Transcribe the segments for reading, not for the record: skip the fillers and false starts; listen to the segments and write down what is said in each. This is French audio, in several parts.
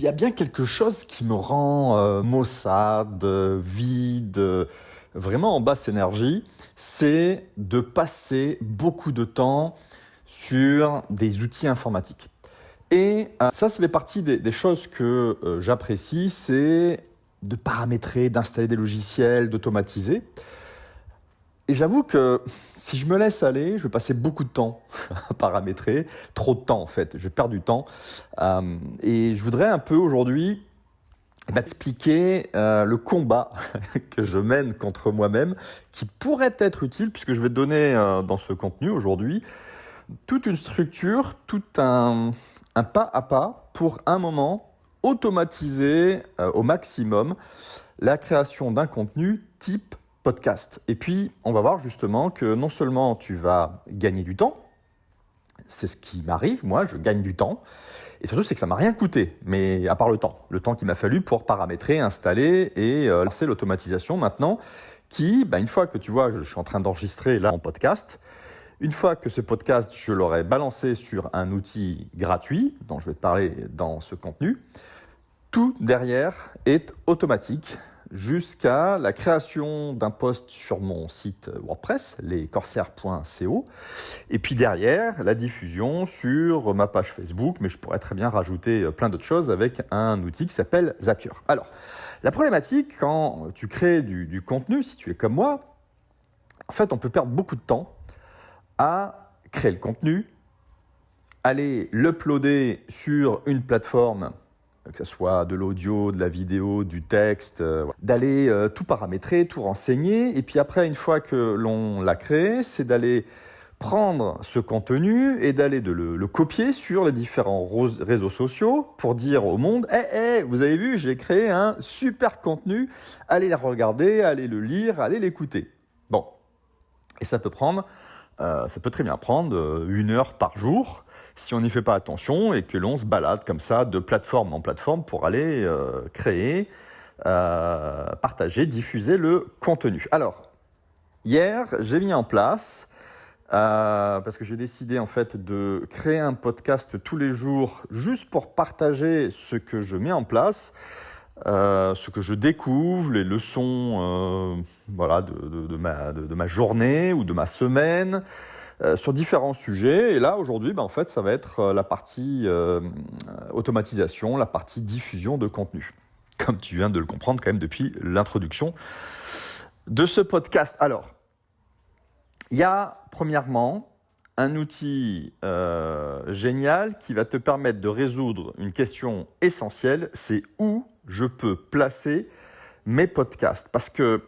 Il y a bien quelque chose qui me rend maussade, vide, vraiment en basse énergie, c'est de passer beaucoup de temps sur des outils informatiques. Et ça fait partie des choses que j'apprécie, c'est de paramétrer, d'installer des logiciels, d'automatiser. Et j'avoue que si je me laisse aller, je vais passer beaucoup de temps à paramétrer, trop de temps en fait, je perds du temps. Et je voudrais un peu aujourd'hui t'expliquer le combat que je mène contre moi-même, qui pourrait être utile, puisque je vais te donner dans ce contenu aujourd'hui toute une structure, tout un pas à pas pour un moment automatiser au maximum la création d'un contenu type podcast. Et puis, on va voir justement que non seulement tu vas gagner du temps, c'est ce qui m'arrive, moi, je gagne du temps, et surtout, c'est que ça m'a rien coûté, mais à part le temps qu'il m'a fallu pour paramétrer, installer et lancer l'automatisation maintenant, qui, une fois que tu vois, je suis en train d'enregistrer là mon podcast, une fois que ce podcast, je l'aurai balancé sur un outil gratuit, dont je vais te parler dans ce contenu, tout derrière est automatique jusqu'à la création d'un post sur mon site WordPress, lescorsaires.co, et puis derrière, la diffusion sur ma page Facebook, mais je pourrais très bien rajouter plein d'autres choses avec un outil qui s'appelle Zapier. Alors, la problématique quand tu crées du contenu, si tu es comme moi, en fait, on peut perdre beaucoup de temps à créer le contenu, aller l'uploader sur une plateforme, que ce soit de l'audio, de la vidéo, du texte, d'aller tout paramétrer, tout renseigner. Et puis après, une fois que l'on l'a créé, c'est d'aller prendre ce contenu et d'aller le copier sur les différents réseaux sociaux pour dire au monde « Hey, vous avez vu, j'ai créé un super contenu, allez le regarder, allez le lire, allez l'écouter. » Bon, et ça peut très bien prendre 1 heure par jour si on n'y fait pas attention et que l'on se balade comme ça de plateforme en plateforme pour aller créer, partager, diffuser le contenu. Alors, hier, j'ai mis en place, parce que j'ai décidé en fait de créer un podcast tous les jours juste pour partager ce que je mets en place, ce que je découvre, les leçons de ma journée ou de ma semaine, sur différents sujets. Et là, aujourd'hui, en fait, ça va être la partie automatisation, la partie diffusion de contenu, comme tu viens de le comprendre quand même depuis l'introduction de ce podcast. Alors, il y a premièrement un outil génial qui va te permettre de résoudre une question essentielle, c'est où je peux placer mes podcasts. Parce que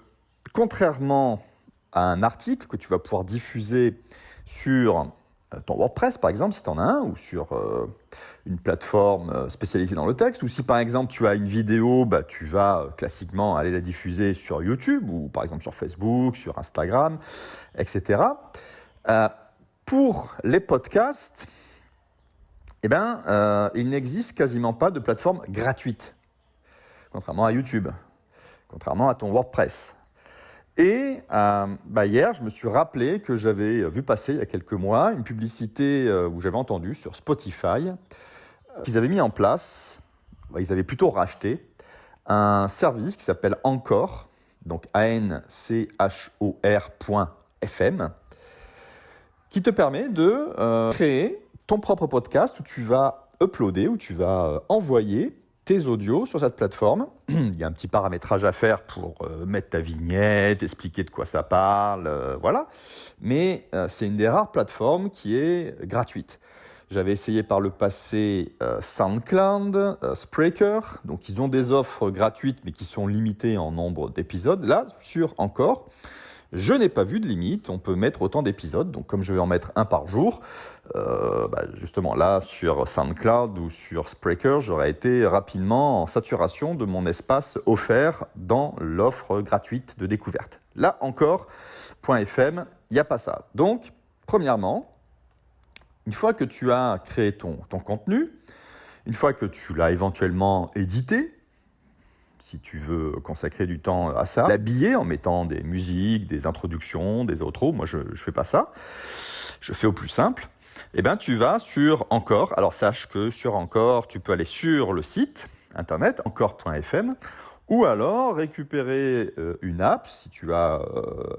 contrairement à un article que tu vas pouvoir diffuser sur ton WordPress, par exemple, si tu en as un, ou sur une plateforme spécialisée dans le texte, ou si par exemple tu as une vidéo, tu vas classiquement aller la diffuser sur YouTube, ou par exemple sur Facebook, sur Instagram, etc. Pour les podcasts, il n'existe quasiment pas de plateforme gratuite, contrairement à YouTube, contrairement à ton WordPress. Et hier, je me suis rappelé que j'avais vu passer il y a quelques mois une publicité où j'avais entendu sur Spotify qu'ils avaient mis en place, ils avaient plutôt racheté, un service qui s'appelle Anchor, donc anchor.fm, qui te permet de créer ton propre podcast où tu vas uploader, où tu vas envoyer tes audios sur cette plateforme. Il y a un petit paramétrage à faire pour mettre ta vignette, expliquer de quoi ça parle, voilà. Mais c'est une des rares plateformes qui est gratuite. J'avais essayé par le passé SoundCloud, Spreaker, donc ils ont des offres gratuites mais qui sont limitées en nombre d'épisodes. Là, sur Anchor, je n'ai pas vu de limite, on peut mettre autant d'épisodes, donc comme je vais en mettre un par jour, justement là sur SoundCloud ou sur Spreaker, j'aurais été rapidement en saturation de mon espace offert dans l'offre gratuite de découverte. Là encore, .fm, il n'y a pas ça. Donc, premièrement, une fois que tu as créé ton contenu, une fois que tu l'as éventuellement édité, si tu veux consacrer du temps à ça, l'habiller en mettant des musiques, des introductions, des outros, moi je fais pas ça, je fais au plus simple, tu vas sur Anchor. Alors sache que sur Anchor, tu peux aller sur le site, internet, encore.fm, ou alors récupérer une app, si tu as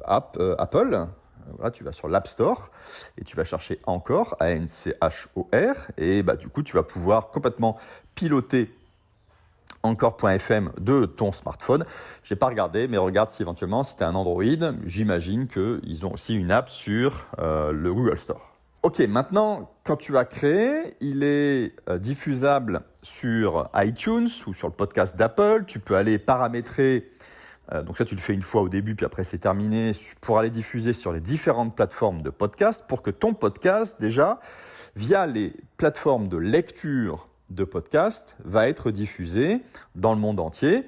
Apple. Voilà, tu vas sur l'App Store et tu vas chercher Anchor, A-N-C-H-O-R, et du coup, tu vas pouvoir complètement piloter Encore.fm de ton smartphone. Je n'ai pas regardé, mais regarde si éventuellement, si tu as un Android, j'imagine qu'ils ont aussi une app sur le Google Store. Ok, maintenant, quand tu as créé, il est diffusable sur iTunes ou sur le podcast d'Apple. Tu peux aller paramétrer. Donc ça, tu le fais une fois au début, puis après c'est terminé, pour aller diffuser sur les différentes plateformes de podcast, pour que ton podcast, déjà, via les plateformes de lecture de podcast, va être diffusé dans le monde entier.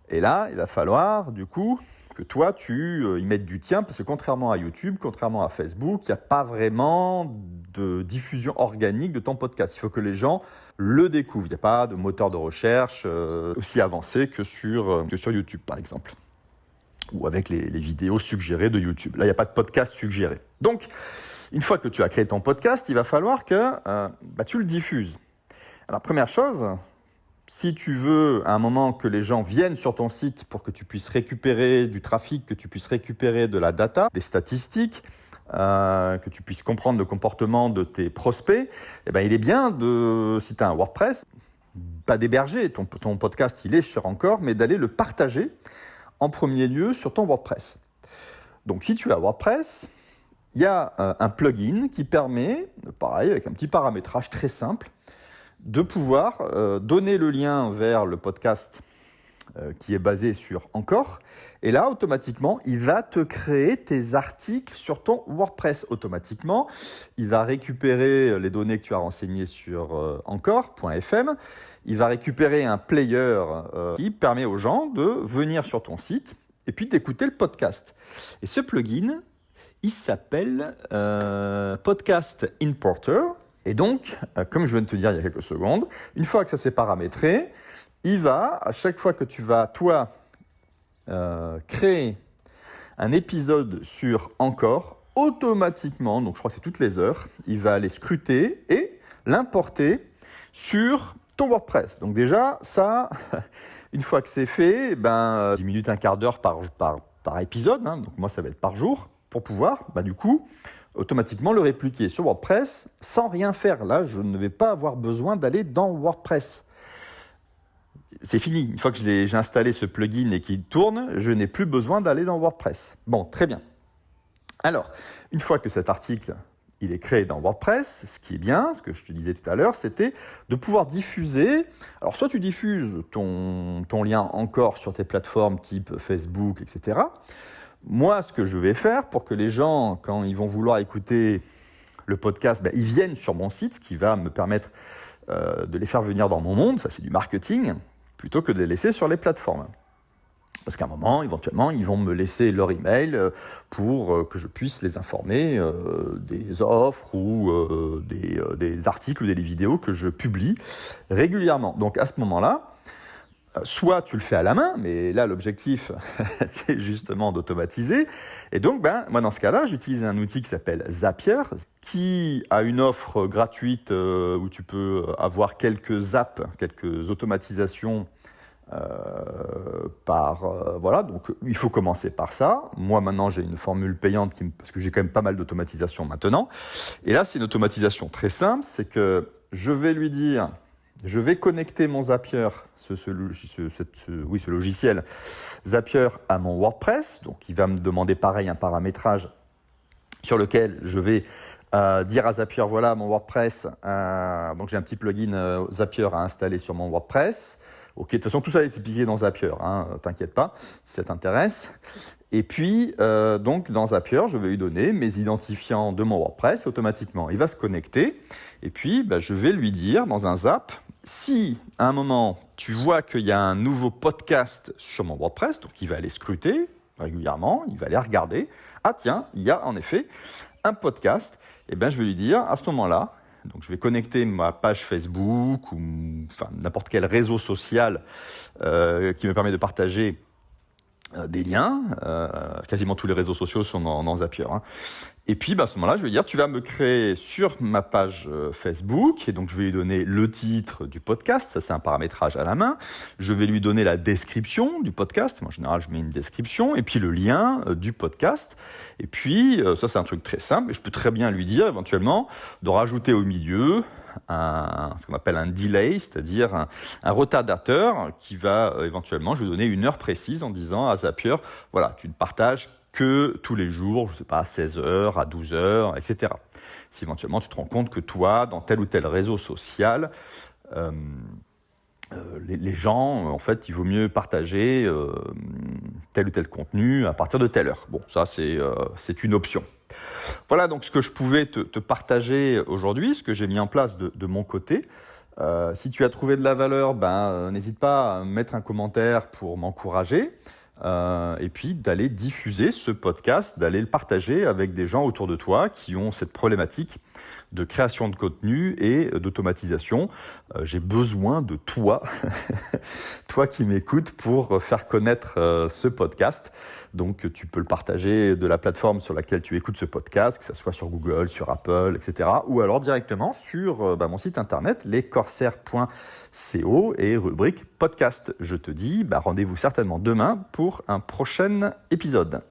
Et là, il va falloir, du coup, que toi, tu y mettes du tien, parce que contrairement à YouTube, contrairement à Facebook, il n'y a pas vraiment de diffusion organique de ton podcast. Il faut que les gens le découvrent. Il n'y a pas de moteur de recherche aussi avancé que sur YouTube, par exemple, ou avec les vidéos suggérées de YouTube. Là, il n'y a pas de podcast suggéré. Donc, une fois que tu as créé ton podcast, il va falloir que tu le diffuses. Alors, première chose, si tu veux à un moment que les gens viennent sur ton site pour que tu puisses récupérer du trafic, que tu puisses récupérer de la data, des statistiques, que tu puisses comprendre le comportement de tes prospects, il est bien, si tu as un WordPress, pas d'héberger ton podcast, il est sur Encore, mais d'aller le partager en premier lieu sur ton WordPress. Donc si tu as WordPress, il y a un plugin qui permet, pareil, avec un petit paramétrage très simple, de pouvoir donner le lien vers le podcast qui est basé sur Encore. Et là, automatiquement, il va te créer tes articles sur ton WordPress automatiquement. Il va récupérer les données que tu as renseignées sur Encore.fm. Il va récupérer un player qui permet aux gens de venir sur ton site et puis d'écouter le podcast. Et ce plugin, il s'appelle Podcast Importer. Et donc, comme je viens de te dire il y a quelques secondes, une fois que ça s'est paramétré, il va, à chaque fois que tu vas, toi, créer un épisode sur Encore, automatiquement, donc je crois que c'est toutes les heures, il va aller scruter et l'importer sur ton WordPress. Donc déjà, ça, une fois que c'est fait, 10 minutes, un quart d'heure par épisode, hein, donc moi ça va être par jour, pour pouvoir, du coup, automatiquement le répliquer sur WordPress sans rien faire. Là, je ne vais pas avoir besoin d'aller dans WordPress. C'est fini. Une fois que j'ai installé ce plugin et qu'il tourne, je n'ai plus besoin d'aller dans WordPress. Bon, très bien. Alors, une fois que cet article il est créé dans WordPress, ce qui est bien, ce que je te disais tout à l'heure, c'était de pouvoir diffuser. Alors, soit tu diffuses ton lien Encore sur tes plateformes type Facebook, etc. Moi, ce que je vais faire pour que les gens, quand ils vont vouloir écouter le podcast, ils viennent sur mon site, ce qui va me permettre de les faire venir dans mon monde, ça c'est du marketing, plutôt que de les laisser sur les plateformes. Parce qu'à un moment, éventuellement, ils vont me laisser leur email pour que je puisse les informer des offres ou des articles ou des vidéos que je publie régulièrement. Donc à ce moment-là, soit tu le fais à la main, mais là l'objectif c'est justement d'automatiser. Et donc moi dans ce cas-là, j'utilise un outil qui s'appelle Zapier, qui a une offre gratuite où tu peux avoir quelques apps, quelques automatisations voilà, donc il faut commencer par ça. Moi maintenant j'ai une formule payante parce que j'ai quand même pas mal d'automatisation maintenant. Et là c'est une automatisation très simple, c'est que je vais lui dire, je vais connecter mon Zapier, ce logiciel Zapier à mon WordPress. Donc il va me demander pareil un paramétrage sur lequel je vais dire à Zapier, voilà mon WordPress, donc j'ai un petit plugin Zapier à installer sur mon WordPress. Ok, de toute façon, tout ça est expliqué dans Zapier, t'inquiète pas, si ça t'intéresse. Et puis, donc, dans Zapier, je vais lui donner mes identifiants de mon WordPress automatiquement. Il va se connecter et puis, je vais lui dire dans un Zap, si à un moment, tu vois qu'il y a un nouveau podcast sur mon WordPress, donc il va aller scruter régulièrement, il va aller regarder. Ah tiens, il y a en effet un podcast. Et je vais lui dire, à ce moment-là, donc je vais connecter ma page Facebook ou n'importe quel réseau social qui me permet de partager des liens. Quasiment tous les réseaux sociaux sont dans Zapier, hein. Et puis, à ce moment-là, je vais dire, tu vas me créer sur ma page Facebook, et donc je vais lui donner le titre du podcast, ça c'est un paramétrage à la main. Je vais lui donner la description du podcast, moi en général je mets une description, et puis le lien du podcast. Et puis, ça c'est un truc très simple, et je peux très bien lui dire éventuellement de rajouter au milieu ce qu'on appelle un delay, c'est-à-dire un retardateur qui va éventuellement, je vais donner une heure précise en disant à Zapier, voilà, tu ne partages que tous les jours, je ne sais pas, à 16h, à 12h, etc. Si éventuellement tu te rends compte que toi, dans tel ou tel réseau social, les gens, en fait, il vaut mieux partager tel ou tel contenu à partir de telle heure. Bon, ça, c'est une option. Voilà donc ce que je pouvais te partager aujourd'hui, ce que j'ai mis en place de mon côté. Si tu as trouvé de la valeur, n'hésite pas à mettre un commentaire pour m'encourager. Et puis d'aller diffuser ce podcast, d'aller le partager avec des gens autour de toi qui ont cette problématique de création de contenu et d'automatisation. J'ai besoin de toi, toi qui m'écoutes, pour faire connaître ce podcast. Donc tu peux le partager de la plateforme sur laquelle tu écoutes ce podcast, que ce soit sur Google, sur Apple, etc. Ou alors directement sur mon site internet, lescorsaires.co et rubrique podcast. Je te dis rendez-vous certainement demain pour un prochain épisode.